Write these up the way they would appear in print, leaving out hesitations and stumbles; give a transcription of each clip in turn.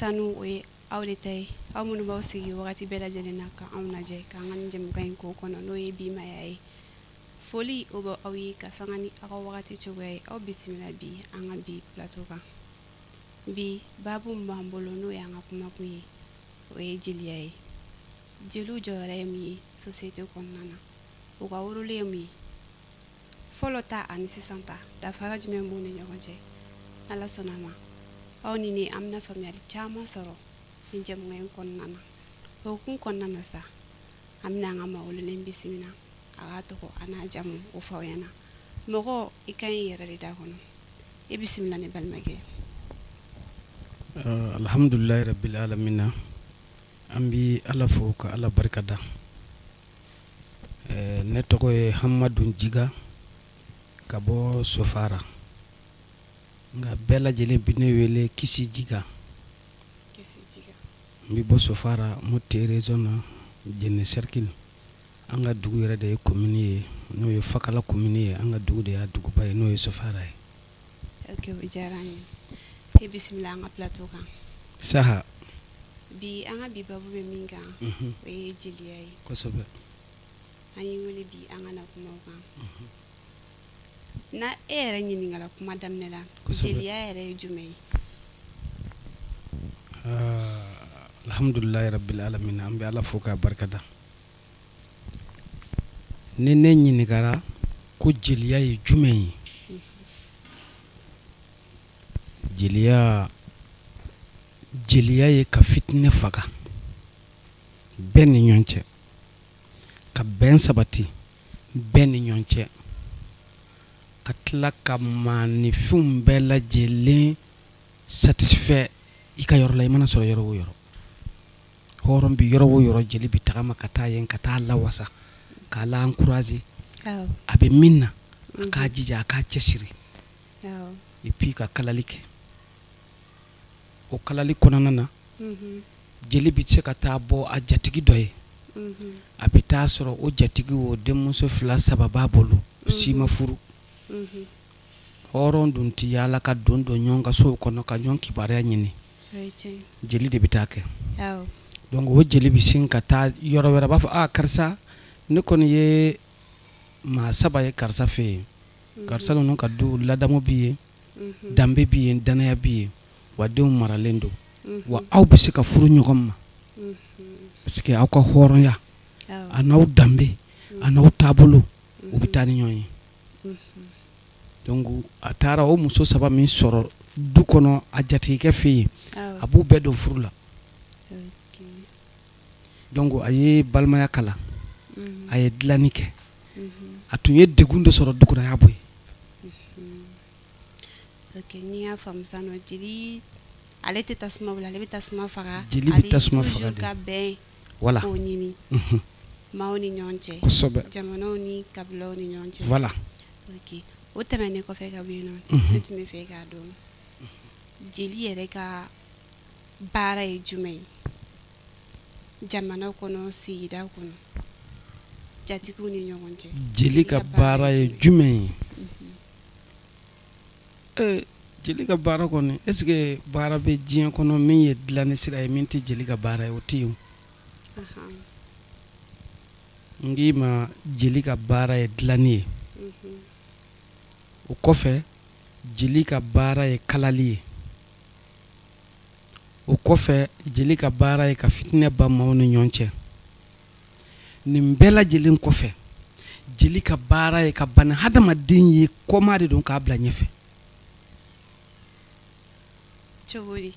tanu o ye aw de ta ye aw minnu b'aw sigi wagati bɛɛ lajɛlen na ka anw lajɛ k'an ka nin jɛmukan in k'o kɔnɔ n'o ye bimaya ye foli o bɛ aw ye ka sanga ni aw ka wagati cogoya ye aw bisimila bi an ka bi plateau kan bi babu min b'an bolo n'o y'an ka kumakun ye o ye jeliya ye jeliw jɔyɔrɔ ye mun ye société kɔnɔna na u ka wololen ye mun ye fɔlɔ ta ani sisan ta dafara jumɛn b'u ni ɲɔgɔn cɛ ala sɔnna ma aw ni ne an bɛna faamuyali caman sɔrɔ nin jɛmukan in kɔnɔna na o hukumu kɔnɔna na sa an bɛna an ka maa wololen bisimila a k'a tɔgɔ a n'a jamu o fɔ aw ɲɛna mɔgɔ i ka ɲi yɛrɛ de da kɔnɔ i bisimila ne balimakɛ alhamdulilahi rabbil alamina an bi ala fo ka ala barikada ne tɔgɔ ye hamadu jiga ka bɔ sofara nka bɛɛ lajɛlen bi ne wele kisi jiga n bi bɔ sofara mo tere zona jene cercle an ka dugu yɛrɛ de ye commune ye n'o ye fakala commune ye an ka dugu de y'a duguba ye n'o ye sofara ye ok o diyara an ye e bisimila an ka plateau kan saha bi an ka bi babu bɛ min kan o ye jeliya ye kosɛbɛ an yi wele bi an ka na kumaw kan na e yɛrɛ ɲininkala kuma daminɛ la jeliya yɛrɛ ye jumɛn ye alhamdulilahi rabbil alamin an bɛ ala fo k'a barikada ni ne ɲininkara ko jeliya ye jumɛn ye jeliya ye ka fitinɛ faga bɛɛ ni ɲɔgɔn cɛ ka bɛn sabati bɛɛ ni ɲɔgɔn cɛ ka tila ka maanifɛnw bɛɛ lajɛlen satisfait i ka yɔrɔ la i mana sɔrɔ yɔrɔ o yɔrɔ hɔrɔn bi yɔrɔ o yɔrɔ jeli bi tagama ka taa yen ka taa lawasa k'a la encourager a bɛ min na a k'a jija a k'a cɛsiri et puis ka kalali kɛ o kalali kɔnɔna na jeli bi se ka taa bɔ a jatigi dɔ ye a bɛ taa sɔrɔ o jatigi o denmuso 2 3 b'a bolo si ma furu hɔrɔn dun ti yaala ka don ɲɔgɔn ka sow kɔnɔ ka ɲɔgɔn kibaruya ɲini jeli de bɛ taa kɛ donc o jeli bi sin ka taa yɔrɔ wɛrɛ b'a fɔ karisa ne kɔni ye maa 3 ye karisa fɛ yen karisa ninnu ka du ladamu bi yen danbe bi yen danaya bi yen wa denw maralen don wa aw bɛ se ka furu ɲɔgɔn ma parce que aw ka hɔrɔnya a n'aw danbe a n'aw taabolo u bɛ taa ni ɲɔgɔn ye donc a taara o muso 3 min sɔrɔ du kɔnɔ a jatigikɛ fɛ yen a b'u bɛɛ don furu la donc a ye balimaya kalan a ye dilanni kɛ a tun ye degun dɔ sɔrɔ du kɔnɔ a y'a bɔ yen ok ni y'a faamu sisan nɔ jeli ale tɛ tasuma wuli ale bɛ tasuma faga jeli bɛ tasuma faga ale toujours ka bɛn voilà k'o ɲini maaw ni ɲɔgɔn cɛ kosɛbɛ jamanaw ni kabilaw ni ɲɔgɔn cɛ voilà ok o tɛmɛnen kɔfɛ ka bɔ yen nɔ ne tun bɛ fɛ k'a dɔn jeli yɛrɛ ka baara ye jumɛn ye jamanaw kɔnɔ sigidaw kɔnɔ jatigiw ni ɲɔgɔn cɛ jeli ka baara ye jumɛn ye jeli ka baara kɔni est ce que baara bɛ diɲɛ kɔnɔ min ye dilanni sira ye min tɛ jeli ka baara ye o tɛ yen n k'i ma jeli ka baara ye dilanni ye o kɔfɛ jeli ka baara ye kalali ye o kɔfɛ jeli ka baara ye ka fitinɛ ban maaw ni ɲɔgɔn cɛ nin bɛɛ lajɛlen kɔfɛ jeli ka baara ye ka bani hadamaden ye kɔma de don k'a bila ɲɛfɛ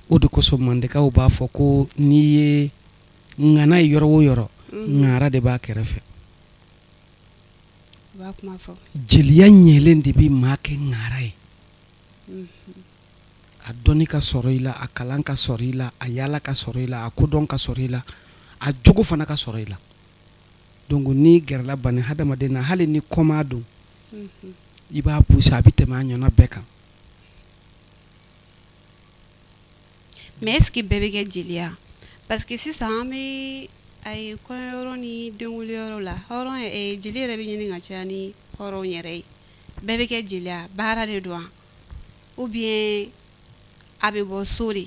o de kosɔn mandekaw b'a fɔ ko n'i ye ŋana ye yɔrɔ o yɔrɔ ŋara de b'a kɛrɛfɛ jeliya ɲɛlen de bɛ maa kɛ ŋara ye a dɔnni ka sɔrɔ i la a kalan ka sɔrɔ i la a yaala ka sɔrɔ i la a kodɔn ka sɔrɔ i la a jogo fana ka sɔrɔ i la donc n'i gɛrɛla bani hadamaden na hali ni kɔma don i b'a pousser a bɛ tɛmɛ a ɲɔna bɛɛ kan mais est ce que bɛɛ bɛ kɛ jeliya parce que sisan an bɛ a ye kɔɲɔyɔrɔ ni denwuliyɔrɔ la hɔrɔn jeli yɛrɛ bɛ ɲini ka caya ni hɔrɔn yɛrɛ ye bɛɛ bɛ kɛ jeliya baara de don ou bien a bɛ bɔ so de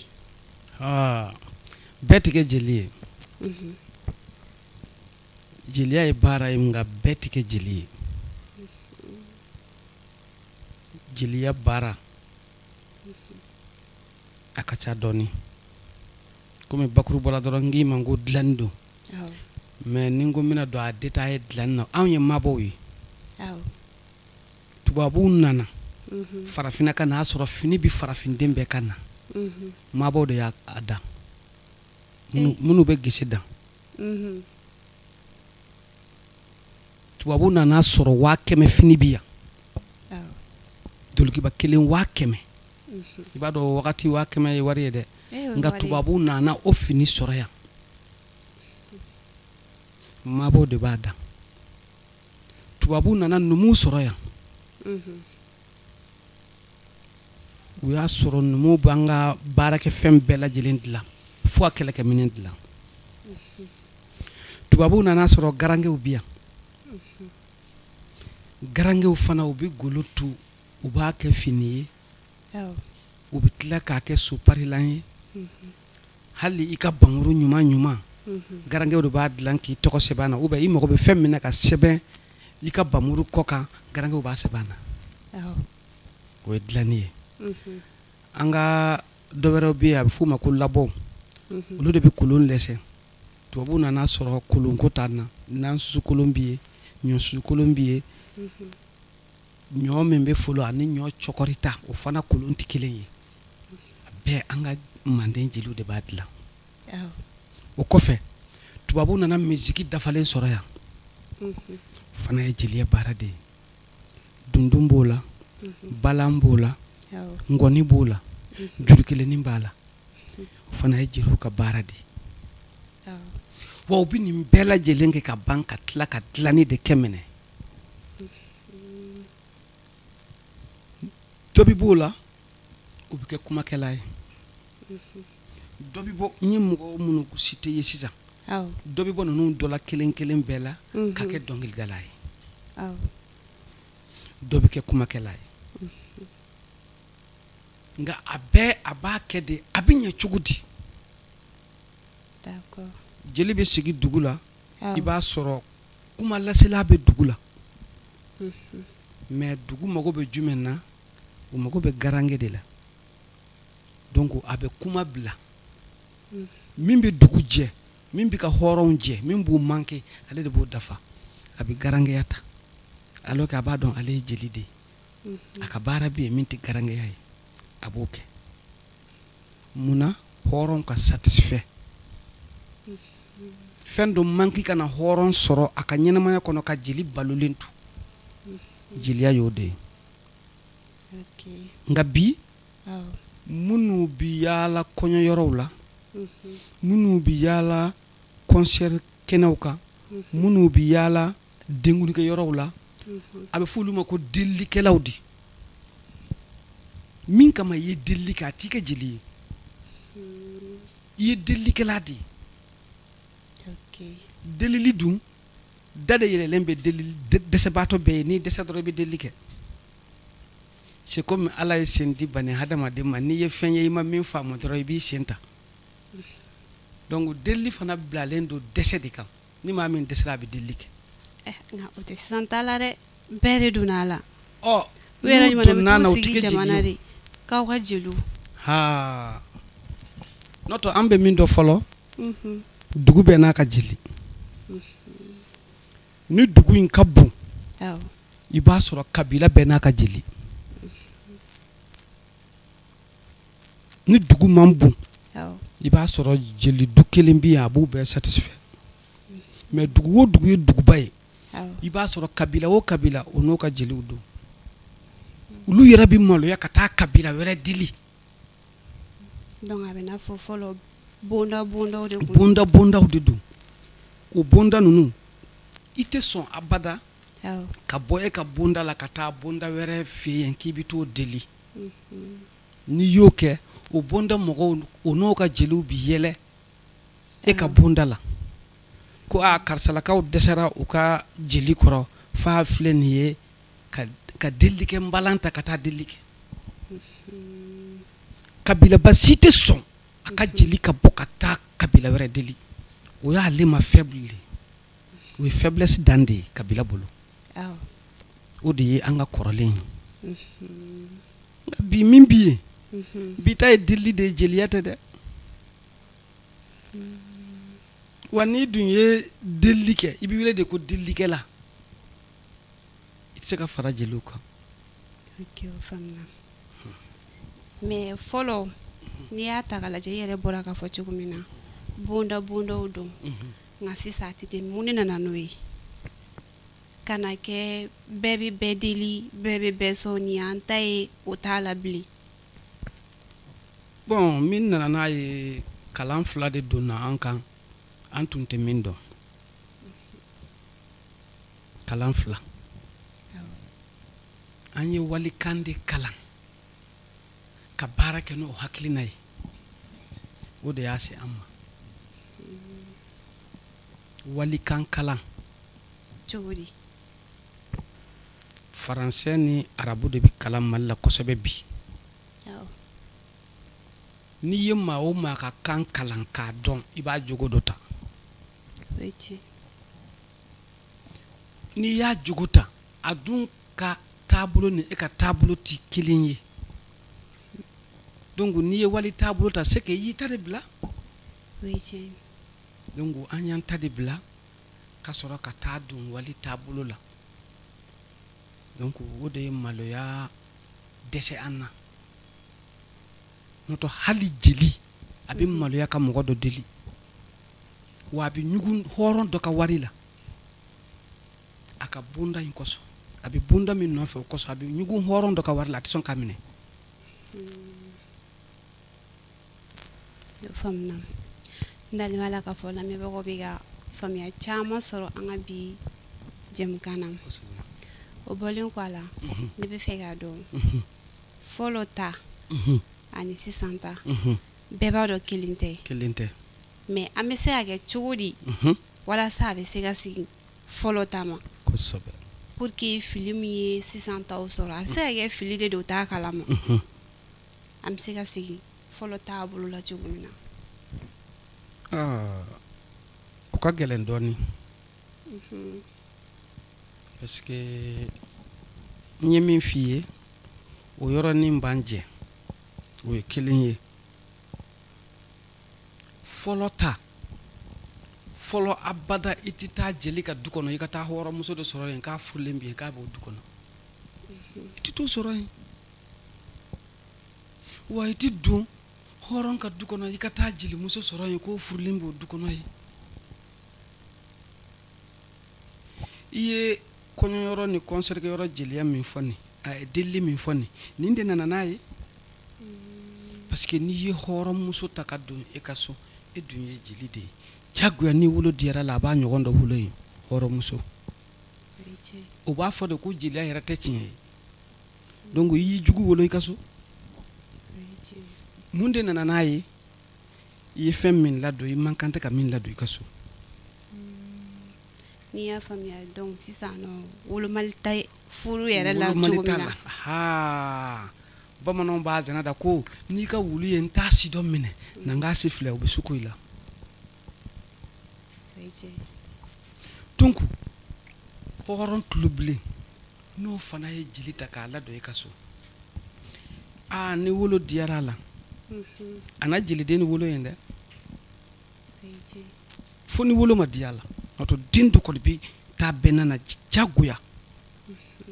bɛɛ tɛ kɛ jeli ye jeliya ye baara ye nka bɛɛ tɛ kɛ jeli ye jeliya baara a ka ca dɔɔni komi bakuru bɔra dɔrɔn n k'i ma ko dilanni don mais ni n ko n bɛna don a détail ye dilanni na anw ye mabɔw ye tubabuw nana farafina ka na a sɔrɔ fini bi farafinden bɛɛ ka na mabɔw de y'a dan minnu bɛ gese dan tubabuw nana sɔrɔ 100,000 fini bi yan dolokiba 1 100,000 i b'a dɔn wagati 100,000 ye wari ye dɛ nka tubabuw nana o fini sɔrɔ yan mabɔw de b'a dan tubabuw nana numuw sɔrɔ yan u y'a sɔrɔ numuw b'an ka baarakɛfɛn bɛɛ lajɛlen dilan fo a kɛlɛkɛminɛn dilan tubabuw nana sɔrɔ garangew bi yan garangew fana u bɛ golo tu u b'a kɛ fini ye u bɛ tila k'a kɛ soparilan ye hali i ka banguru ɲuman ɲuman garangew de b'a dilan k'i tɔgɔ sɛbɛn na ou bien i mago bɛ fɛn min na ka sɛbɛn i ka banguru kɔ kan garangew b'a sɛbɛn na o ye dilanni ye an ka dɔ wɛrɛw bɛ yen a bɛ f'o ma ko labɔw olu de bɛ kolon lɛsɛ tubabuw nana sɔrɔ kolonko t'an na nan susu kolon bɛ yen ɲɔ susu kolon bɛ yen ɲɔ min bɛ folo ani ɲɔ cɔkɔrita o fana kolon tɛ kelen ye bɛɛ an ka manden jeliw de b'a dilan o kɔfɛ tubabuw nana misiki dafalen sɔrɔ yan fana ye jeliya baara de ye dundun b'o la balan b'o la ngɔni b'o la jurukelennin b'a la o fana ye jeliw ka baara de ye wa u bɛ nin bɛɛ lajɛlen kɛ ka ban ka tila ka dilanni de kɛ minɛ dɔ bɛ b'o la o bɛ kɛ kumakɛla ye dɔ bɛ bɔ n ye mɔgɔ minnu cité ye sisan dɔ bɛ bɔ ninnu dɔ la kelen kelen bɛɛ la ka kɛ dɔnkilidala ye dɔ bɛ kɛ kumakɛla ye nka a bɛɛ a b'a kɛ de a bɛ ɲɛ cogo di jeli bɛ sigi dugu la i b'a sɔrɔ kuma lasela bɛ dugu la mais dugu mago bɛ jumɛn na u mago bɛ garange de la donc a bɛ kuma bila min bɛ dugu jɛ min bɛ ka hɔrɔnw jɛ min b'u manqué ale de b'o dafa a bɛ garangeya ta alors que a b'a dɔn ale ye jeli de ye a ka baara bɛ yen min tɛ garangeya ye a b'o kɛ munna hɔrɔn ka satisfait fɛn dɔ manqué ka na hɔrɔn sɔrɔ a ka ɲɛnamaya kɔnɔ ka jeli balolen to jeliya y'o de ye nka bi minnu bɛ yaala kɔɲɔyɔrɔw la minnu bɛ yaala concert kɛnɛw kan minnu bɛ yaala denkunkɛyɔrɔw la a bɛ fɔ olu ma ko delilikɛlaw de min kama i ye delili kɛ a t'i kɛ jeli ye i ye delilikɛla de ye delili dun da de yɛlɛlen bɛ dɛsɛbaatɔ bɛɛ ye n'i dɛsɛ dɔrɔn i bɛ delili kɛ c'est comme ala ye sen di bani hadamaden ma n'i ye fɛn ye i ma min faamu dɔrɔn i b'i sen ta donc delili fana bilalen don dɛsɛ de kan ni maa min dɛsɛra a bɛ delili kɛ nka o tɛ sisan ta la dɛ bɛɛ de donna a la ɔ u yɛrɛ ɲuman bɛ t'u sigi jamana de k'aw ka jeliw n'o tɛ an bɛ min dɔn fɔlɔ dugu bɛɛ n'a ka jeli ni dugu in ka bon i b'a sɔrɔ kabila bɛɛ n'a ka jeli ni dugu man bon i b'a sɔrɔ jeli du kelen bɛ yen a b'u bɛɛ satisfait mais dugu o dugu ye duguba ye i b'a sɔrɔ kabila o kabila o n'o ka jeliw don olu yɛrɛ bɛ maloya ka taa kabila wɛrɛ dili donc a bɛ n'a fɔ fɔlɔ bondaw de bondaw de don o bonda ninnu i tɛ sɔn abada ka bɔ e ka bonda la ka taa bonda wɛrɛ fɛ yen k'i bɛ t'o deli n'i y'o kɛ o bonda mɔgɔw o n'o ka jeliw bɛ yɛlɛ e ka bonda la ko a karisalakaw dɛsɛra u ka jeli kɔrɔ f'a filɛ nin ye ka delili kɛ n balan ta ka taa delili kɛ kabilaba si tɛ sɔn a ka jeli ka bɔ ka taa kabila wɛrɛ deli o y'ale ma faible o ye faiblesse dan de ye kabila bolo o de ye an ka kɔrɔlen ye bi min bi ye bi ta ye deli de ye jeliya tɛ dɛ wa n'i dun ye delili kɛ i b'i wele de ko delilikɛla i tɛ se ka fara jeliw kan. Ok, o faamuna mais fɔlɔ n'i y'a ta k'a lajɛ i yɛrɛ bɔra k'a fɔ cogo min na bondaw don nka sisan a tɛ ten mun de nana n'o ye ka na kɛ bɛɛ bɛ bɛɛ deli bɛɛ bɛ bɛɛ sɔn ni an ta ye o t'a la bilen. Bon min nana n'a ye kalan fila de donna an kan an tun tɛ min dɔn kalan fila an ye walikan de kalan ka baara kɛ n'o hakilina ye o de y'a se an ma walikan kalan cogo di faransɛ ni arabu de bi kalan Mali la kosɛbɛ bi n'i ye maa o maa ka kan kalan k'a dɔn i b'a jogo dɔ ta n'i y'a jogo ta a dun ka taabolo ni e ka taabolo tɛ kelen ye donc n'i ye wali taabolo ta c'est que i y'i ta de bila donc an y'an ta de bila ka sɔrɔ ka taa don wali taabolo la donc o de ye maloya dɛsɛ an na n'o tɛ hali jeli a bɛ maloya ka mɔgɔ dɔ deli wa a bɛ ɲugun hɔrɔn dɔ ka wari la a ka bonda in kosɔn a bɛ bonda min nɔfɛ o kosɔn a bɛ ɲugun hɔrɔn dɔ ka wari la a tɛ sɔn k'a minɛ. faamuna n dalen b'a la k'a fɔ lamɛnbagaw bɛ ka faamuya caman sɔrɔ an ka bi jɛmukan na o bɔlen kɔ a la ne bɛ fɛ k'a dɔn fɔlɔ ta ani sisan ta bɛɛ b'a dɔn kelen tɛ mais an bɛ se ka kɛ cogo di walasa a bɛ se ka sigi fɔlɔ ta ma kosɛbɛ pour que fili min ye sisan taw sɔrɔ a bɛ se ka kɛ fili de don t'a kalama an bɛ se ka sigi fɔlɔ t'a bolo la cogo min na. o ka gɛlɛn dɔɔni parce que n ye min f'i ye o yɔrɔnin b'an jɛ o ye kelen ye fɔlɔ ta fɔlɔ abada i tɛ taa jeli ka du kɔnɔ i ka taa hɔrɔnmuso de sɔrɔ yen k'a furulen bɛ yen k'a b'o du kɔnɔ i tɛ t'o sɔrɔ yen wa i tɛ don hɔrɔn ka du kɔnɔ i ka taa jelimuso sɔrɔ yen k'o furulen b'o du kɔnɔ yen i ye kɔɲɔyɔrɔ ni kɔnsɛrikɛyɔrɔ jeliya min fɔ nin a ye delili min fɔ nin de nana n'a ye parce que n'i ye hɔrɔnmuso ta ka don e ka so e dun ye jeli de ye jagoya ni wolo diyara la a b'a ɲɔgɔn dɔ wolo yen hɔrɔnmuso o b'a fɔ de ko jeliya yɛrɛ tɛ tiɲɛ ye donc i y'i jugu wolo i ka so mun de nana n'a ye i ye fɛn min ladon i man kan tɛ ka min ladon i ka so. N'i y'a faamuya donc sisan nɔ wolomali ta furu yɛrɛ la cogo min na bamananw b'a zana da ko n'i ka wulu ye n t'a si dɔ minɛ na n k'a si filɛ o bɛ suko i la donc hɔrɔn tulobilen n'o fana ye jeli ta k'a ladon i ka so ni wolo diyara a la a na jeliden ni wolo yen dɛ fo ni wolo ma diya la n'o tɛ den dɔ kɔni bɛ taa bɛɛ nana jagoya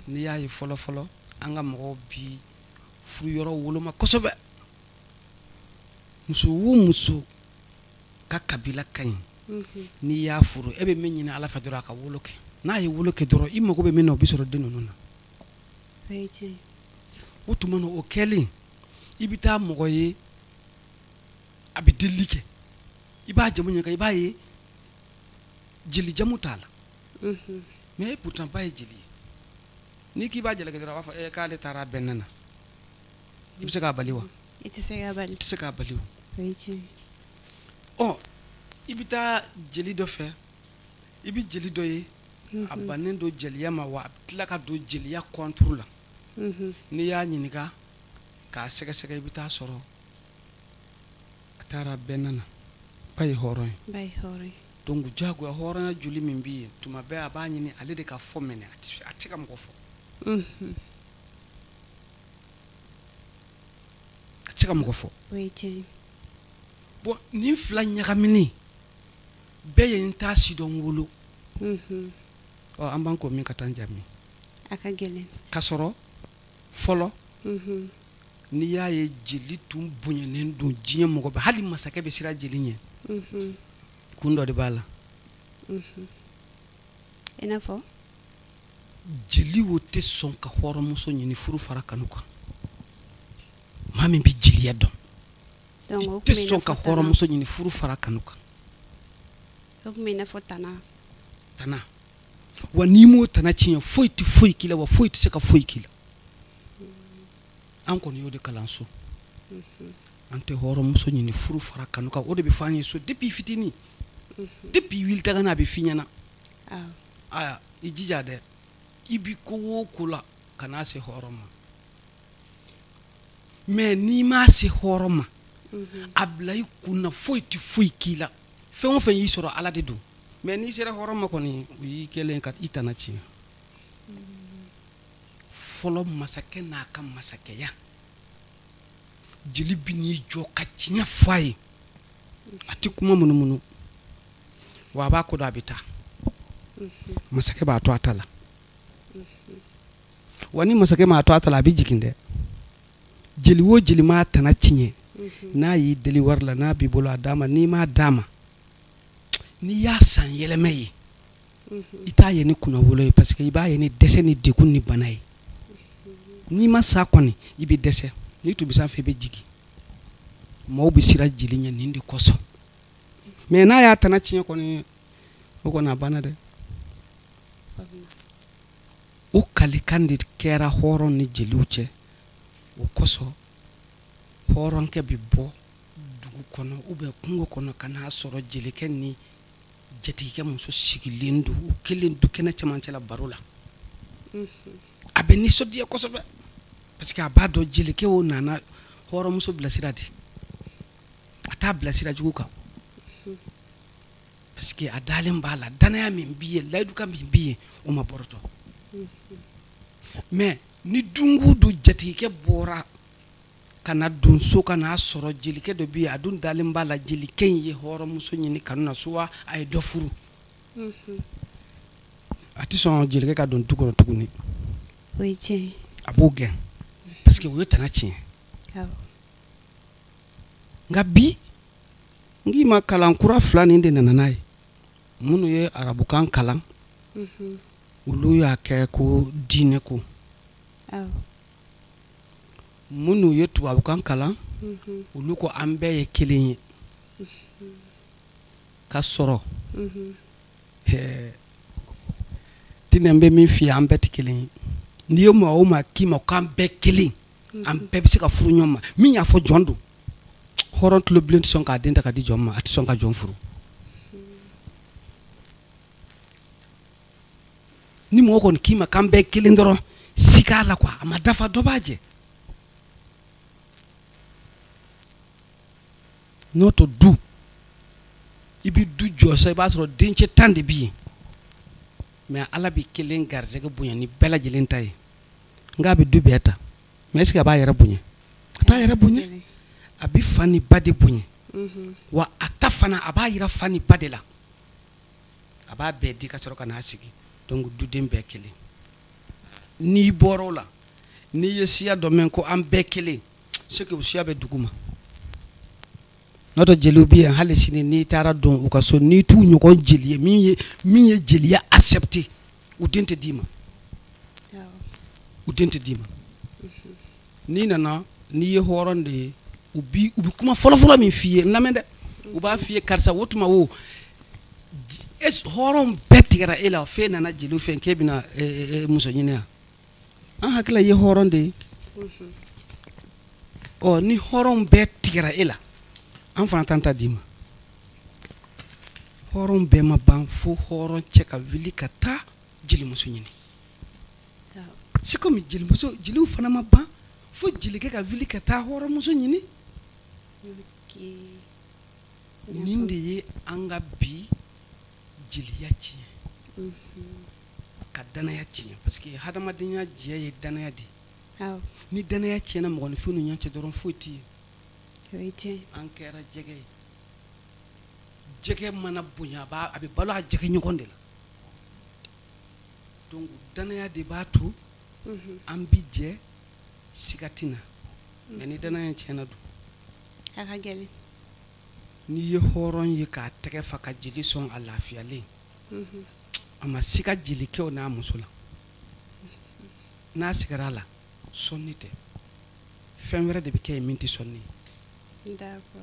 n'i y'a ye fɔlɔ fɔlɔ an ka mɔgɔw bi furu yɔrɔ woloma kosɛbɛ muso o muso ka kabila ka ɲi n'i y'a furu e bɛ min ɲini ala fɛ dɔrɔn a ka wolo kɛ n'a ye wolo kɛ dɔrɔn i mago bɛ min na o bɛ sɔrɔ den ninnu na o tuma na o kɛlen i bɛ taa mɔgɔ ye a bɛ delili kɛ i b'a jamu ɲɛka i b'a ye jeli jamu t'a la mais pourtant ba ye jeli ye n'i k'i b'a jalaki dɔrɔn a b'a fɔ k'ale taara a bɛnna na i bɛ se k'a bali wa i tɛ se k'a bali i tɛ se k'a bali o i bɛ taa jeli dɔ fɛ i bɛ jeli dɔ ye a bannen don jeliya ma wa a bɛ tila ka don jeliya contre la n'i y'a ɲininka k'a sɛgɛsɛgɛ i bɛ taa sɔrɔ a tara benana bay horon bay hore donc jago horon juli min bi tuma be abani ni ale de ka fo mene atika mo fo atika mo fo waiting bo ni fla nyakamini be yen ta sidon wolo o amban ko min katanjami aka gelen kasoro folo ni yaye jeli tum bunyenen do jiye mo be hali masake be sira jeli nye kundo de bala enafo jeli wote son ka horo muso nyini furu fara kanuka mami bi jeli yadon donc te son ka horo muso nyini furu fara kanuka okmena fotana tana wa nimo tana chinya foi kila wa foi se ka foi kila an kon yode kalanso ante horo muso nyini furu fara kanuka o de be fanye so depuis fitini depuis wil tagana be finyana aya ijija de ibi ko wo kula kana se horoma mais ni ma se horoma ablay kunna foi kila fɛn o fɛn y'i sɔrɔ ala de don mais n'i sera hɔrɔn ma kɔni u y'i kelen ka i tana tiɲɛ fɔlɔ masakɛ n'a ka masakɛya jeli bi n'i jɔ ka tiɲɛ fɔ a ye a tɛ kuma munumunu wa a b'a ko dɔn a bɛ taa masakɛ b'a to a ta la wa ni masakɛ m'a to a ta la a bɛ jigin dɛ jeli o jeli m'a tana tiɲɛ n'a y'i deli wari la n'a b'i bolo a d'a ma n'i m'a d'a ma ni y'a san yɛlɛmɛ ye i t'a ye ni kunna wolo ye parce que i b'a ye ni dɛsɛ ni degun ni bana ye n'i ma sa kɔni i bɛ dɛsɛ n'i tun bɛ sanfɛ i bɛ jigin maaw bɛ sira jeli ɲɛ nin de kosɔn mais n'a y'a tana tiɲɛ kɔni o kɔni a banna dɛ o kalikan de kɛra hɔrɔn ni jeliw cɛ o kosɔn hɔrɔnkɛ bɛ bɔ dugu kɔnɔ ou bien kungo kɔnɔ ka n'a sɔrɔ jelikɛ ni jatigikɛ muso sigilen do u kelen du kɛnɛ cɛmancɛ la baro la a bɛ nisɔndiya kosɛbɛ parce que a b'a dɔn jelikɛ o nana hɔrɔnmuso bilasira de a t'a bilasira jugu kan parce que a dalen b'a la danaya min b'i ye layiduka min b'i ye o ma bɔrɔtɔ mais ni dungu du jatigikɛ bɔra kana dun so kana sɔrɔ jelikɛ dɔ bi a dun dalen b'a la jelikɛ in ye hɔrɔnmuso ɲini kanu na so wa a ye dɔ furu a tɛ sɔn jelikɛ ka don du kɔnɔ tuguni o ye tiɲɛ a b'o gɛn parce que o ye tana tiɲɛ nka bi n k'i ma kalan kura fila nin de nana n'a ye minnu ye arabukan kalan olu y'a kɛ ko diinɛ ko minnu ye tubabukan kalan olu ko an bɛɛ ye kelen ye ka sɔrɔ tinɛ bɛ min f'i ye an bɛɛ tɛ kelen ye n'i ye maa o maa k'i ma k'an bɛɛ kelen an bɛɛ bɛ se ka furu ɲɔgɔn ma min y'a fɔ jɔn don hɔrɔn tulo bilen tɛ sɔn k'a den ta ka di jɔn ma a tɛ sɔn ka jɔn furu ni mɔgɔ kɔni k'i ma k'an bɛɛ kelen dɔrɔn sik'a la quoi a ma dafa dɔ b'a jɛ n'o to du i bɛ du jɔ sa i b'a sɔrɔ dencɛ 10 de bɛ yen mais ala bɛ kelen garisɛgɛ bonya ni bɛɛ lajɛlen ta ye nka a bɛ du bɛɛ ta mais est ce que a b'a yɛrɛ bonya a t'a yɛrɛ bonya a bɛ fa ni ba de bonya wa a ta fana a b'a yira fa ni ba de la a b'a bɛɛ di ka sɔrɔ ka n'a sigi donc duden bɛɛ kelen n'i bɔra o la n'i ye siya dɔ mɛn ko an bɛɛ kelen c'est que o siya bɛ dugu ma n'o tɛ jeliw bɛ yen hali sini n'i taara don u ka so n'i t'u ɲɔgɔn jeli ye min ye jeliya accepté u den tɛ d'i ma u den tɛ d'i ma n'i nana n'i ye hɔrɔn de ye u bɛ kuma fɔlɔfɔlɔ min f'i ye n lamɛn dɛ u b'a f'i ye karisa o tuma o hɔrɔn bɛɛ tigɛra e la f'e nana jeliw fɛ k'e bɛna muso ɲini yan an hakili ye hɔrɔn de ye ɔ ni hɔrɔn bɛɛ tigɛra e la an fana t'an ta d'i ma hɔrɔn bɛɛ ma ban fo hɔrɔn cɛ ka wuli ka taa jelimuso ɲini c'est comme jeliw fana ma ban fo jelikɛ ka wuli ka taa hɔrɔnmuso ɲini nin de ye an ka bi jeliya tiɲɛ ka danaya tiɲɛ parce que hadamadenya diya ye danaya de awɔ ni danaya tiɲɛna mɔgɔninfin ni ɲɔgɔn cɛ dɔrɔn foyi tɛ o ye tiɲɛ an kɛra jɛgɛ ye jɛgɛ mana bonya a bɛ balo a jɛgɛ ɲɔgɔn de la donc danaya de b'a to an bi jɛ siga tɛna mais ni danaya tiɲɛna dun a ka gɛlɛn n'i ye hɔrɔn ye k'a tɛgɛ fa ka jeli sɔn a lafiyalen a ma siga jelikɛw n'a muso la n'a sigara a la sɔnni tɛ fɛn wɛrɛ de bɛ kɛ yen min tɛ sɔnni ye d'accord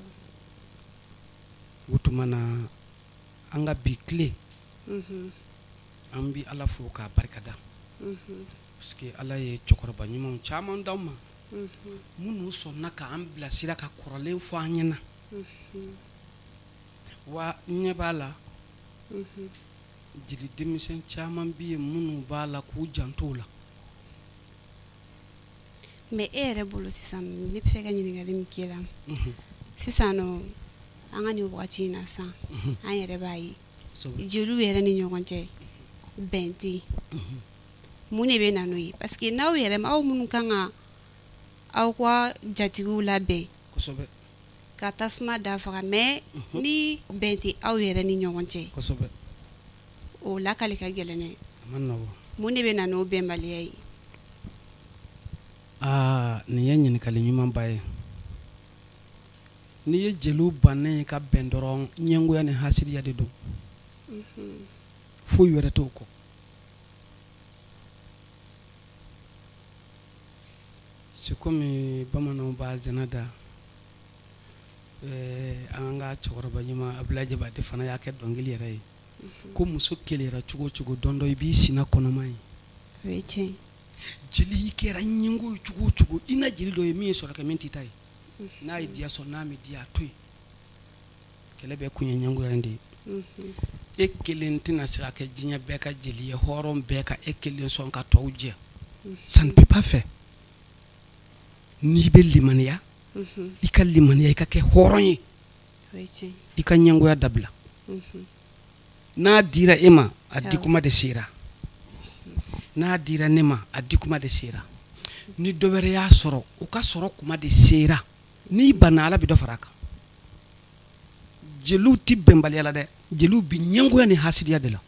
o tuma na an ka bi tile an bi ala fo k'a barikada parce que ala ye cɛkɔrɔba ɲumanw caman d'aw ma minnu sɔnna k'an bilasira ka kɔrɔlen fɔ an ɲɛna wa n ɲɛ b'a la jeli denmisɛn caman bɛ yen minnu b'a la k'u janto o la mais e yɛrɛ bolo sisan ne bɛ fɛ ka ɲininkali min k'i la sisan nɔ an ka nin wagati in na sisan an yɛrɛ b'a ye jeliw yɛrɛ ni ɲɔgɔn cɛ bɛn tɛ yen mun de bɛ na n'o ye parce que n'aw yɛrɛ aw minnu kan ka aw ka jatigiw labɛn kosɛbɛ ka tasuma da faga mais ni bɛn tɛ aw yɛrɛ ni ɲɔgɔn cɛ kosɛbɛ o lakali ka gɛlɛn dɛ a ma nɔgɔ mun de bɛ na n'o bɛnbaliya ye nin ye ɲininkali ɲumanba ye n'i ye jeliw bannen ye ka bɛn dɔrɔn ɲɛngoya ni hasidiya de don foyi wɛrɛ t'o kɔ c'est comme bamananw b'a zɛnɛ da an ka cɛkɔrɔba ɲuman Abulayi Jabate fana y'a kɛ dɔnkili yɛrɛ ye ko muso kelera cogo o cogo don dɔ i b'i sina kɔnɔma ye o ye tiɲɛ jeli i kɛra ɲɛngo ye cogo o cogo i na jeli dɔ ye min ye sɔrɔkɛ min t'i ta ye n'a ye diya sɔn n'a mi diya a to yen kɛlɛ bɛɛ kun ye ɲɛngoya in de ye e kelen tɛna se ka kɛ diɲɛ bɛɛ ka jeli ye hɔrɔn bɛɛ ka e kelen sɔn ka tɔw jɛ ça ne peut pas faire n'i bɛ limaniya i ka limaniya i ka kɛ hɔrɔn ye o ye tiɲɛ i ka ɲɛngoya dabila n'a dira e ma a di kuma de sera n'a dira ne ma a di kuma de sera ni dɔ wɛrɛ y'a sɔrɔ o ka sɔrɔ kuma de sera n'i banna ala bɛ dɔ fara a kan jeliw ti bɛnbaliya la dɛ jeliw bi ɲɛngoya ni hasidiya de la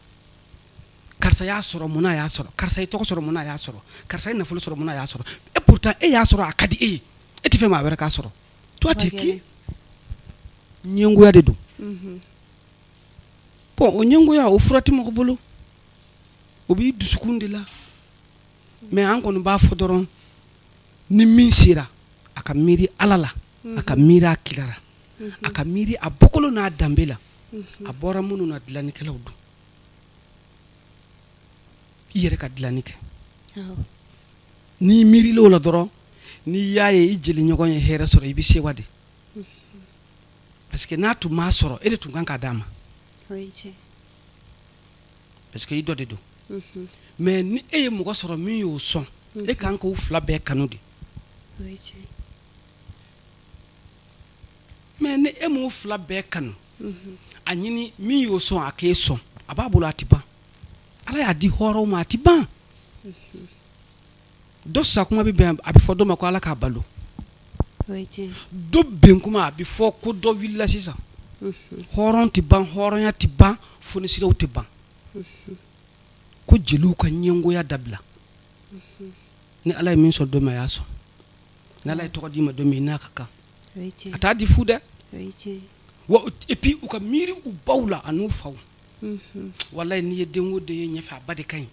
karisa y'a sɔrɔ mun na y'a sɔrɔ karisa ye tɔgɔ sɔrɔ mun na y'a sɔrɔ karisa ye nafolo sɔrɔ mun na y'a sɔrɔ et pourtant e y'a sɔrɔ a ka di e ye e tɛ fɛ maa wɛrɛ k'a sɔrɔ toi tu es qui ɲɛngoya de don bon o ɲɛngoya o fura tɛ mɔgɔ bolo o b'i dusukun de la mais an kɔni b'a fɔ dɔrɔn ni min sera a ka miiri ala la a ka miiri a kira la a ka miiri a bɔkolo n'a danbe la a bɔra minnu na dilannikɛlaw don i yɛrɛ ka dilanni kɛ n'i miirila o la dɔrɔn n'i y'a ye i jeli ɲɔgɔn ye hɛrɛ sɔrɔ i bɛ sewa de parce que n'a tun m'a sɔrɔ e de tun kan k'a d'a ma o ye tiɲɛ parce que i dɔ de don mais ni e ye mɔgɔ sɔrɔ min y'o sɔn e kan k'o fila bɛɛ kanu de o ye tiɲɛ mais ni e m'o fila bɛɛ kanu a ɲini min y'o sɔn a k'e sɔn a b'a bolo a tɛ ban ala y'a di hɔrɔnw ma a tɛ ban dɔ sa kuma bɛ bɛn a bɛ fɔ dɔ ma ko ala k'a balo o ye tiɲɛ dɔ bɛn kuma a bɛ fɔ ko dɔ wulila sisan hɔrɔn tɛ ban hɔrɔnya tɛ ban fonisiraw tɛ ban ko jeliw ka ɲɛngoya dabila ni ala ye min sɔn don min a y'a sɔn ni ala ye tɔgɔ d'i ma don min i n'a ka kan o ye tiɲɛ a t'a di fu dɛ o ye tiɲɛ wa et puis u ka miiri u baw la an'u faw walayi n'i ye den o den ye ɲɛfɛ a ba de ka ɲi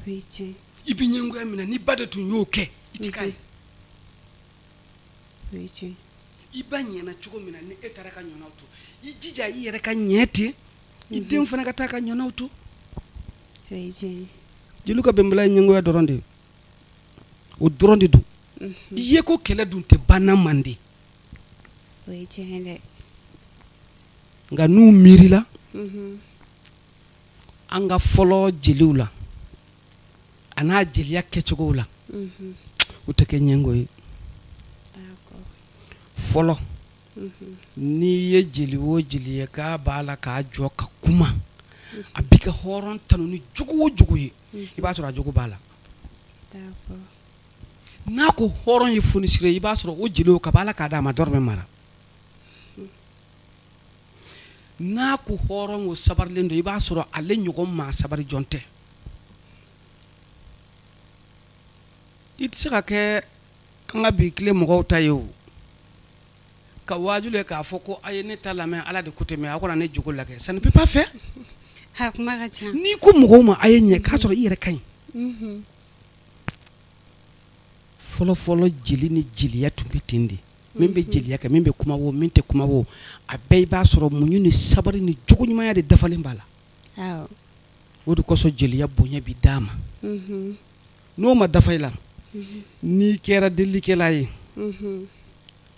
o ye tiɲɛ i bɛ ɲɛngoya min na ni ba de tun y'o kɛ i tɛ k'a ye o ye tiɲɛ i ba ɲɛna cogo min na ni e taara ka ɲɔnaw to i jija i yɛrɛ ka ɲɛ ten i den fana ka taa ka ɲɔnaw to o ye tiɲɛ jeliw ka bɛnbaliya ye ɲɛngoya dɔrɔn de ye o dɔrɔn de don i ye ko kɛlɛ dun tɛ banna mande o ye tiɲɛ dɛ nka n'u miirila an ka fɔlɔ jeliw la a n'a jeliya kɛcogow la u tɛ kɛ ɲɛngo ye d'accord fɔlɔ ni ye jeli o jeli ye k'a b'a la k'a jɔ ka kuma a b'i ka hɔrɔn tanu ni jogo o jogo ye i b'a sɔrɔ a jogo b'a la n'a ko hɔrɔn ye fonisire i b'a sɔrɔ o jeli o ka b'a la k'a d'a ma dɔrɔmɛ mara n'a ko hɔrɔn o sabarilen don i b'a sɔrɔ ale ɲɔgɔn maa sabari jɔn tɛ i tɛ se ka kɛ an ka bi tile mɔgɔw ta ye o ka wajibi ye k'a fɔ ko a ye ne ta lamɛn ala de ko tɛ mɛ a kana ne jogo lagɛ ça ne peut pas faire n'i ko mɔgɔw ma a ye ɲɛ k'a sɔrɔ i yɛrɛ ka ɲi fɔlɔ fɔlɔ jeli ni jeliya tun bɛ ten de min bɛ jeliya kɛ min bɛ kuma wo min tɛ kuma wo a bɛɛ i b'a sɔrɔ muɲu ni sabari ni jogo ɲumanya de dafalen b'a la o de kosɔn jeliya bonya bi d'a ma n'o ma dafa i la n'i kɛra delikɛla ye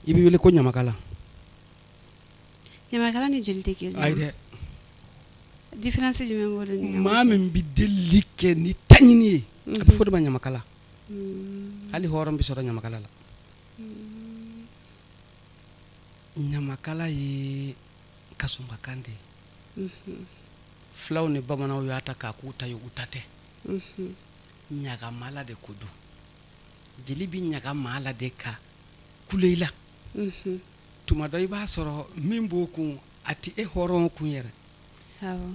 i bɛ wele ko ɲamakala ni jeli tɛ kelen ayi dɛ différence jumɛn b'o ni maa min bɛ deli kɛ ni taɲini ye a bɛ fɔ de ma ɲamakala hali hɔrɔn bɛ sɔrɔ ɲamakala la ɲamakala ye kasɔnbakan de ye filaw ni bamananw y'a ta k'a k'u ta ye u ta tɛ ɲagamala de ko don jeli bi ɲagama la de ka kule i la tuma dɔ i b'a sɔrɔ min b'o kun a tɛ e hɔrɔn kun yɛrɛ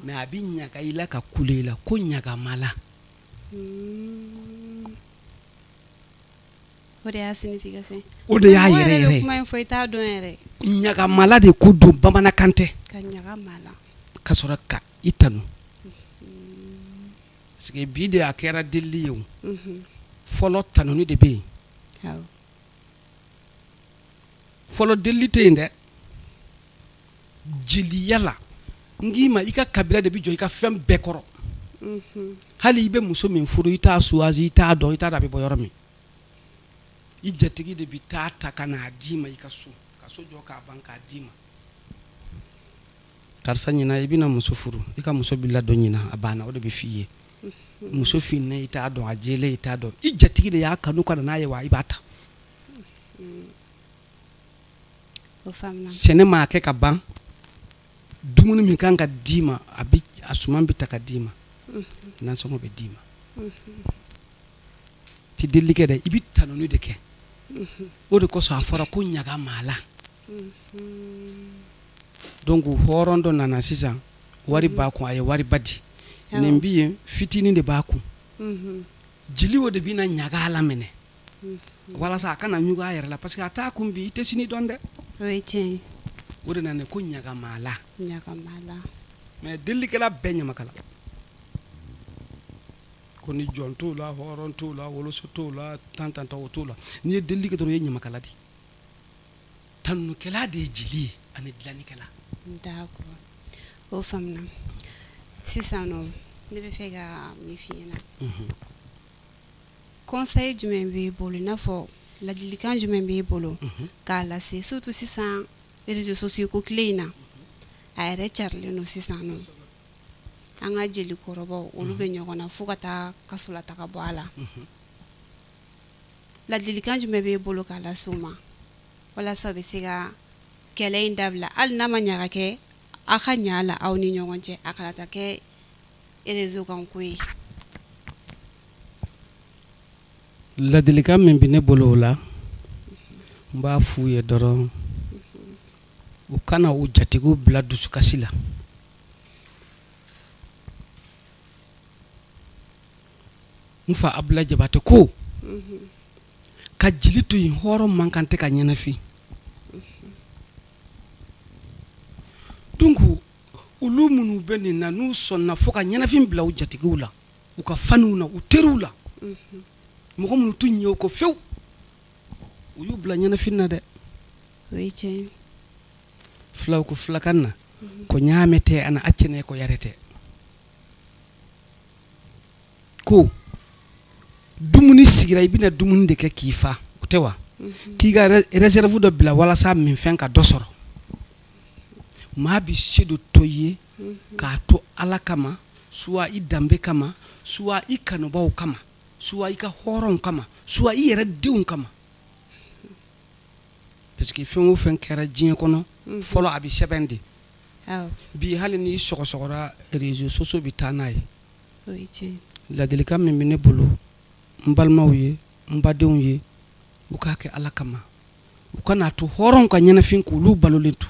mais a bi ɲaga i la ka kule i la ko ɲagamala o de y'a signification o de y'a yɛrɛ yɛrɛ kuma in fɔ i t'a dɔn yɛrɛ ɲagamala de ko don bamanankan tɛ ka ɲagamala ka sɔrɔ ka i tanu parce que bi de a kɛra delili ye o fɔlɔ tanuni de bɛ yen fɔlɔ delili tɛ yen dɛ jeliya la n k'i ma i ka kabila de bɛ jɔ i ka fɛn bɛɛ kɔrɔ hali i bɛ muso min furu i t'a suwazi i t'a dɔn i t'a dɔn a bɛ bɔ yɔrɔ min i jatigi de bɛ taa ta ka n'a d'i ma i ka so jɔ k'a ban k'a d'i ma karisa ɲinan i bɛna muso furu i ka muso bɛ ladon ɲinan a banna o de bɛ f'i ye muso finna i t'a dɔn a jɛlen i t'a dɔn i jatigi de y'a kanu ka na n'a ye wa i b'a ta sɛnɛ maa kɛ ka ban dumuni min kan ka d'i ma a suman bɛ ta ka d'i ma nansɔngɔ bɛ d'i ma ti deli kɛ dɛ i bɛ tanuni de kɛ o de kosɔn a fɔra ko ɲaga maa la donc hɔrɔn dɔ nana sisan wari b'a kun a ye wari ba di nin bi yen fitinin de b'a kun jeli o de bɛna ɲaga la minɛ walasa a kana ɲugu a yɛrɛ la parce que a t'a kun bi i tɛ sini dɔn dɛ o ye tiɲɛ ye o de nana ko ɲagamala mais delikɛla bɛɛ ɲamakala ko ni jɔn t'o la hɔrɔn t'o la woloso t'o la tantantɔ t'o la n'i ye delili kɛ dɔrɔn i ye ɲamakala de tanukɛla de ye jeli ye ani dilannikɛla d'accord o faamuna sisan nɔ ne bɛ fɛ ka min f'i ɲɛna conseil jumɛn b'i bolo i n'a fɔ ladilikan jumɛn b'i bolo k'a lase surtout sisan réseaux sociaux ko tile in na a yɛrɛ carilen don sisan nɔ an ka jeli kɔrɔbaw olu bɛ ɲɔgɔn na fo ka taa kaso la taga bɔ a la ladilikan jumɛn b'i bolo k'a lase u ma walasa u bɛ se ka kɛlɛ in dabila hali n'a ma ɲaga kɛ a ka ɲa a la aw ni ɲɔgɔn cɛ a kana taa kɛ réseau kan ko ye ladilikan min bɛ ne bolo o la n b'a f'u ye dɔrɔn u kana u jatigiw bila dusukasi la n fa Abdulayi Jabate ko ka jeli to yen hɔrɔn man kan tɛ ka ɲɛnafin donc olu minnu bɛ nin na n'u sɔnna fo ka ɲɛnafin bila u jatigiw la u ka faniw na u teriw la mɔgɔ minnu t'u ɲɛ o kɔ fewu u y'u bila ɲɛnafin na dɛ o ye tiɲɛ ye filaw ko filakan na ko ɲaamɛ tɛ ana accene ko yare tɛ ko dumuni sigira i bɛna dumuni de kɛ k'i fa o tɛ wa k'i ka réserve dɔ bila walasa min fɛn ka dɔ sɔrɔ maa bi se dɔ to ye k'a to ala kama soit i danbe kama soit i kanubaw kama soit i ka hɔrɔnw kama soit i yɛrɛ denw kama parce que fɛn o fɛn kɛra diɲɛ kɔnɔ fɔlɔ a bɛ sɛbɛn de bi hali ni sɔgɔsɔgɔra réseaux sociaux bɛ taa n'a ye ladilikan min bɛ ne bolo n balimaw ye n badenw ye u k'a kɛ Ala kama u ka n'a to hɔrɔnw ka ɲɛnafin k'olu balolen to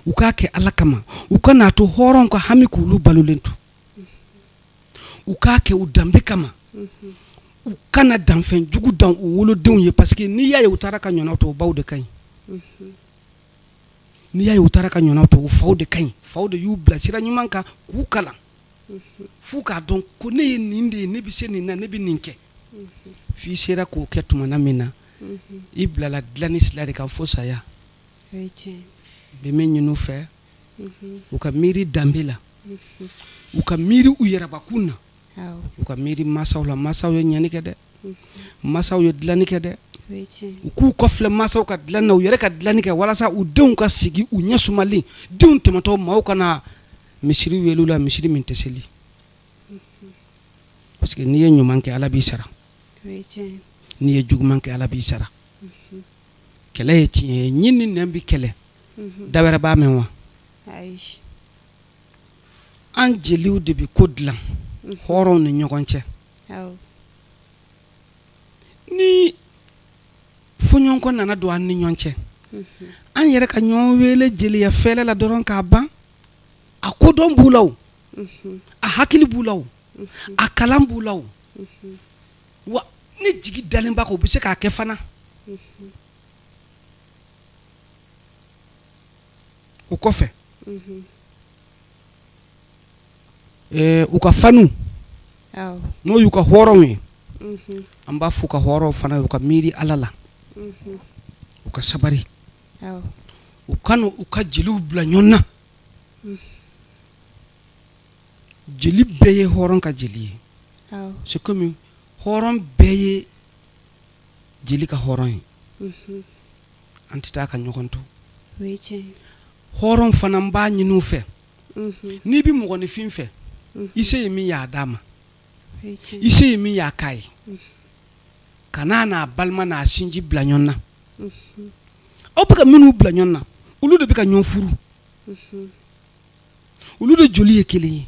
u k'a kɛ Ala kama u ka n'a to hɔrɔnw ka hami k'olu balolen to u k'a kɛ u danbe kama u kana danfɛn jugu dan u wolodenw ye parce que n'i y'a ye u taara ka ɲɔnaw to u baw de ka ɲi n'i y'a ye u taara ka ɲɔnaw to u faw de ka ɲi faw de y'u bila sira ɲuman kan k'u kalan f'u k'a dɔn ko ne ye nin de ye ne bɛ se nin na ne bɛ nin kɛ f'i sera k'o kɛ tumana min na i bilala dilanni sira de kan fo saya bɛ min ɲini u fɛ u ka miiri danbe la u ka miiri u yɛrɛbakun na u ka miiri masaw la masaw ye ɲɛni kɛ dɛ masaw ye dilanni kɛ dɛ u k'u kɔfilɛ masaw ka dilanni na u yɛrɛ ka dilanni kɛ walasa u denw ka sigi u ɲɛ sumalen denw tɛmɛtɔ maaw kana misiri wele u la misiri min tɛ seli parce que n'i ye ɲuman kɛ Ala b'i sara n'i ye juguman kɛ Ala b'i sara kɛlɛ ye tiɲɛ ye ɲin ni nɛn bi kɛlɛ da wɛrɛ b'a mɛn wa an jeliw de bi ko dilan hɔrɔnw ni ɲɔgɔn cɛ ni fɔɲɔgɔnkɔ nana don an ni ɲɔgɔn cɛ an yɛrɛ ka ɲɔgɔn wele jeliya fɛlɛ la dɔrɔn k'a ban a kodɔn b'u la a hakili b'u la a kalan b'u la wa ni jigi dalen b'a kan u bɛ se k'a kɛ fana o kɔfɛ u ka fanu n'o y'u ka hɔrɔnw ye an b'a fɔ u ka hɔrɔnw fana u ka miiri Ala la u ka sabari u kana u ka jeliw bila ɲɔgɔn na jeli bɛɛ ye hɔrɔn ka jeli ye c'est comme hɔrɔn bɛɛ ye jeli ka hɔrɔn ye an tɛ taa ka ɲɔgɔn to hɔrɔn fana b'a ɲini u fɛ n'i bɛ mɔgɔninfin fɛ i se ye min y'a d'a ma i se ye min y'a k'a ye kana n'a balima n'a sinji bila ɲɔgɔn na aw bɛ ka minnu bila ɲɔgɔn na olu de bɛ ka ɲɔgɔn furu olu de joli ye kelen ye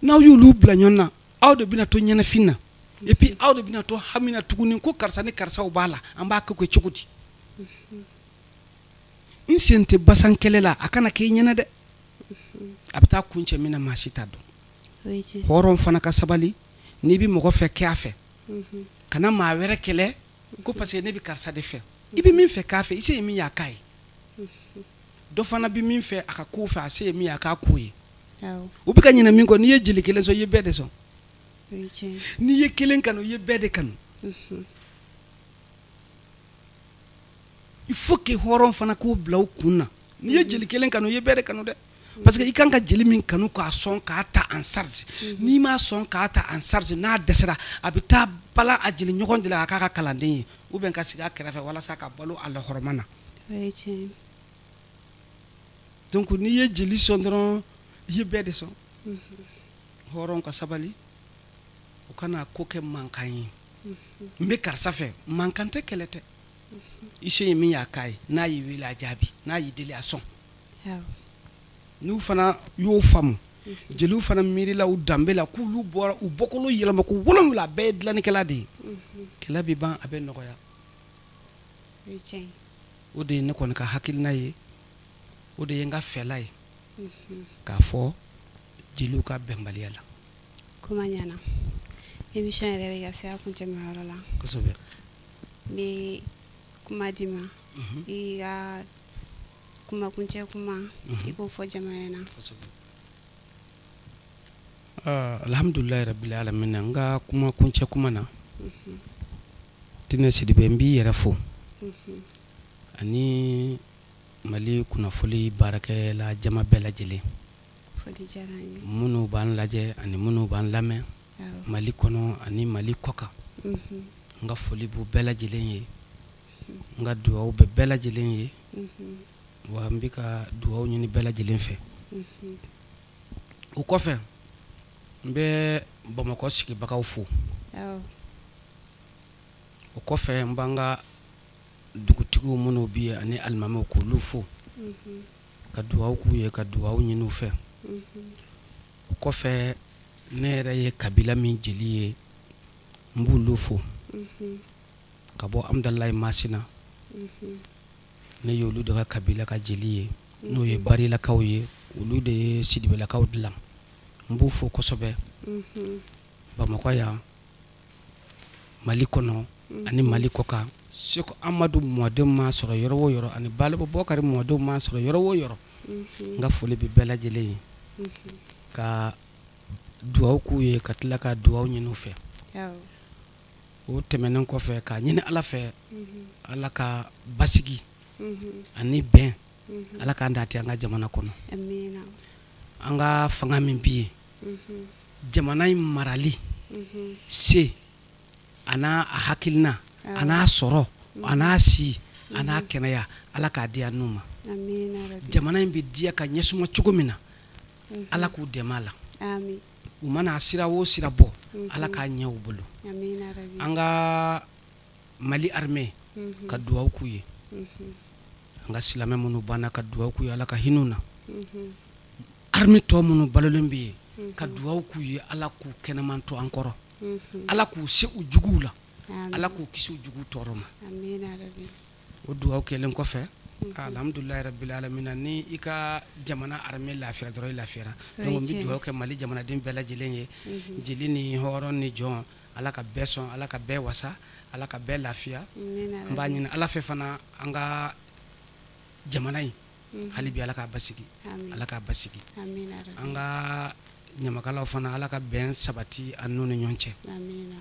n'aw y'olu bila ɲɔgɔn na aw de bɛna to ɲɛnafin na et puis aw de bɛna to hami na tuguni ko karisa ni karisaw b'a la an b'a kɛ cogo di n sen tɛ basan kɛlɛ la a kana k'i ɲɛna dɛ a bɛ taa kun cɛ min na maa si t'a dɔn hɔrɔn fana ka sabali n'i bɛ mɔgɔ fɛ kɛ a fɛ kana maa wɛrɛ kɛlɛ ko parce que ne bɛ karisa de fɛ i bɛ min fɛ k'a fɛ i se ye min y'a k'a ye dɔ fana bɛ min fɛ a ka ko fɛ a se ye min y'a k'a ko ye u bɛ ka ɲinɛ min kɔ n'i ye jeli kelen sɔn i ye bɛɛ de sɔn n'i ye kelen kanu i ye bɛɛ de kanu il faut que hɔrɔn fana k'o bila u kun na n'i ye jeli kelen kanu i ye bɛɛ de kanu dɛ parce que i kan ka jeli min kanu k'a sɔn k'a ta en charge n'i m'a sɔn k'a ta en charge n'a dɛsɛra a bɛ taa bala a jeli ɲɔgɔn de la a k'a ka kalanden ye ou bien ka sigi a kɛrɛfɛ walasa ka balo a lahɔrɔma na donc n'i ye jeli sɔn dɔrɔn i ye bɛɛ de sɔn hɔrɔn ka sabali u kana ko kɛ mankan ye n bɛ karisa fɛ mankan tɛ kɛlɛ tɛ i se ye min y'a k'a ye n'a y'i wele a jaabi n'a y'i deli a sɔn n'u fana y'o faamu jeliw fana miirila u danbe la k'olu bɔra u bɔkolo yɛlɛma ko wolonwula a bɛɛ ye dilannikɛla de ye kɛlɛ bɛ ban a bɛ nɔgɔya o de ye ne kɔni ka hakilina ye o de ye n ka fɛla ye k'a fɔ jeliw ka bɛnbaliya la kuma ɲana émission yɛrɛ bɛ ka se a kuncɛmayɔrɔ la kosɛbɛ n bɛ kuma di ma i ka kuma kuncɛ kuma i k'o fɔ jama ɲɛna alhamdulilayi rabbil alamin n ka kuma kuncɛ kuma na Tinɛ Sidibe n b'i yɛrɛ fo ani Mali kunnafoli baarakɛla jama bɛɛ lajɛlen minnu b'an lajɛ ani minnu b'an lamɛn Mali kɔnɔ ani Mali kɔkan n ka foli b'u bɛɛ lajɛlen ye n ka dugawu bɛ bɛɛ lajɛlen ye wa n bɛ ka dugawu ɲini bɛɛ lajɛlen fɛ o kɔfɛ n bɛ Bamakɔ sigibagaw fo o kɔfɛ n b'an ka dugutigiw minnu bi ani alimamaw k'olu fo ka duwawu k'u ye ka duwawu ɲini u fɛ o kɔfɛ ne yɛrɛ ye kabila min jeli ye n b'olu fo ka bɔ Amdalayi Masina ne y'olu de ka kabila ka jeli ye n'o ye Barilakaw ye olu de ye Sidibelakaw dilan n b'u fo kosɛbɛ Bamakɔ yan Mali kɔnɔ ani Mali kɔkan Seko Amadu mɔdenw ma sɔrɔ yɔrɔ o yɔrɔ ani Balebo Bɔkari mɔdenw ma sɔrɔ yɔrɔ o yɔrɔ n ka foli bɛ bɛɛ lajɛlen ye ka duwawu k'u ye ka tila ka duwawu ɲini u fɛ o tɛmɛnen kɔfɛ ka ɲini Ala fɛ Ala ka basigi ani bɛn Ala k'an dati an ka jamana kɔnɔ an ka fanga min bi ye jamana in marali se ana a hakilina ana sɔrɔ ana si ana kɛnɛya Ala k'a di an n'u ma jamana in bɛ diya ka ɲɛsuma cogo min na Ala k'u dɛmɛ a la u mana sira o sira bɔ Ala k'a ɲɛ u bolo an ka Mali armée ka duwawu k'u ye an ka silamɛ minnu banna ka duwawu k'u ye Ala ka hin'u na armée tɔ minnu balolen bɛ ye ka duwawu k'u ye Ala k'u kɛnɛman to an kɔrɔ Ala k'u se u juguw la Ala k'u kisi u juguw tɔɔrɔ ma o duwawu kɛlen kɔfɛ alhamdulilahi rabbil alamin ni i ka jamana armée lafiyara dɔrɔn i lafiyara donc n bɛ duwawu kɛ Mali jamanaden bɛɛ lajɛlen ye jeli ni hɔrɔn ni jɔn Ala ka bɛɛ sɔn Ala ka bɛɛ wasa Ala ka bɛɛ lafiya n b'a ɲini Ala fɛ fana an ka jamana in hali bi Ala k'a basigi Ala k'a basigi an ka ɲamakalaw fana Ala ka bɛn sabati an n'u ni ɲɔgɔn cɛ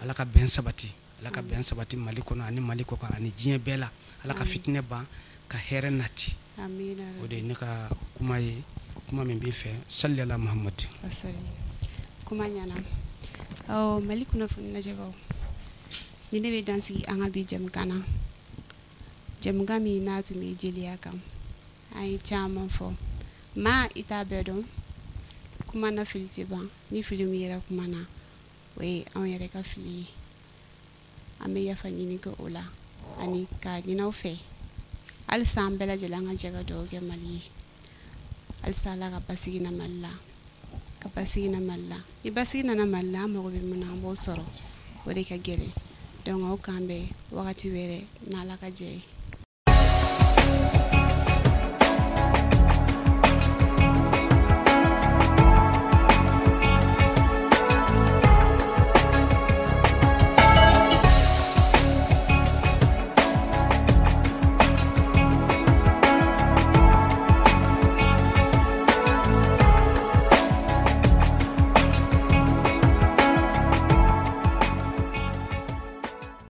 Ala ka bɛn sabati Ala ka bɛn sabati Mali kɔnɔ ani Mali kɔkan ani diɲɛ bɛɛ la Ala ka fitinɛ ban ka hɛrɛ nati o de ye ne ka kuma ye kuma min b'i fɛ salli ala Muhammad kuma ɲana Mali kunnafoni lajɛbaaw ni ne bɛ dansigi an ka bi jɛmukan na jɛmukan min n'a tun bɛ jeliya kan an ye caman fɔ maa i t'a bɛɛ dɔn kuma na fili tɛ ban ni fili min yɛrɛ kuma na o ye anw yɛrɛ ka fili ye an bɛ yafa ɲini kɛ o la ani ka ɲin'aw fɛ halisa an bɛɛ lajɛlen an ka jɛ ka duwawu kɛ Mali ye halisa Ala ka basigi na Mali la ka basigi na Mali la ni basigi nana Mali la an mago bɛ mun na an b'o sɔrɔ o de ka gɛlɛn donc aw k'an bɛn wagati wɛrɛ n'Ala ka jɛ ye